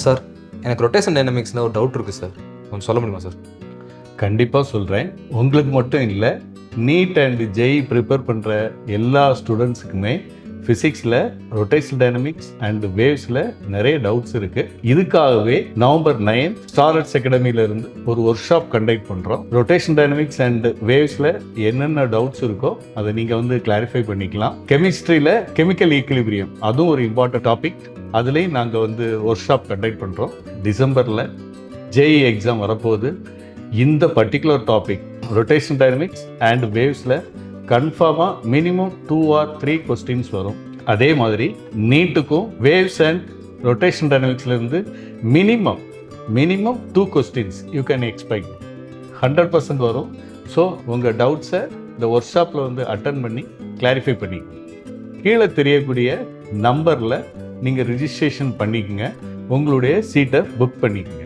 Sir, எனக்கு rotation டைனமிக்ஸில் ஒரு doubt இருக்குது சார், கொஞ்சம் சொல்ல முடியுமா சார்? கண்டிப்பாக சொல்கிறேன். உங்களுக்கு மட்டும் இல்லை, நீட் அண்ட் ஜெய் ப்ரிப்பேர் பண்ணுற எல்லா ஸ்டூடெண்ட்ஸுக்குமே ஃபிசிக்ஸில் ரொட்டேஷன் டைனமிக்ஸ் அண்ட் வேவ்ஸில் நிறைய டவுட்ஸ் இருக்குது. இதுக்காகவே நவம்பர் 9 ஸ்டார்ட்ஸ் அகாடமியிலேருந்து ஒரு ஒர்க் ஷாப் கண்டக்ட் பண்ணுறோம். ரொட்டேஷன் டைனமிக்ஸ் அண்ட் வேவ்ஸில் என்னென்ன டவுட்ஸ் இருக்கோ அதை நீங்கள் வந்து கிளாரிஃபை பண்ணிக்கலாம். கெமிஸ்ட்ரியில் கெமிக்கல் ஈக்குலிபிரியம், அதுவும் ஒரு இம்பார்ட்டன்ட் டாபிக். அதுலேயும் நாங்கள் வந்து ஒர்க் ஷாப் கண்டக்ட் பண்ணுறோம். டிசம்பரில் ஜேஇ எக்ஸாம் வரப்போகுது. இந்த particular topic rotation dynamics and வேவ்ஸில் கன்ஃபார்மாக மினிமம் 2 or 3 கொஸ்டின்ஸ் வரும். அதே மாதிரி நீட்டுக்கும் வேவ்ஸ் அண்ட் ரொட்டேஷன் டைனமிக்ஸ்லேருந்து minimum 2 questions you can expect. 100% வரும். ஸோ உங்கள் டவுட்ஸை இந்த ஒர்க் ஷாப்பில் வந்து அட்டன் பண்ணி கிளாரிஃபை பண்ணி கீழே தெரியக்கூடிய நம்பரில் நீங்கள் ரிஜிஸ்ட்ரேஷன் பண்ணிக்கங்க, உங்களுடைய சீட்டை புக் பண்ணிக்கங்க.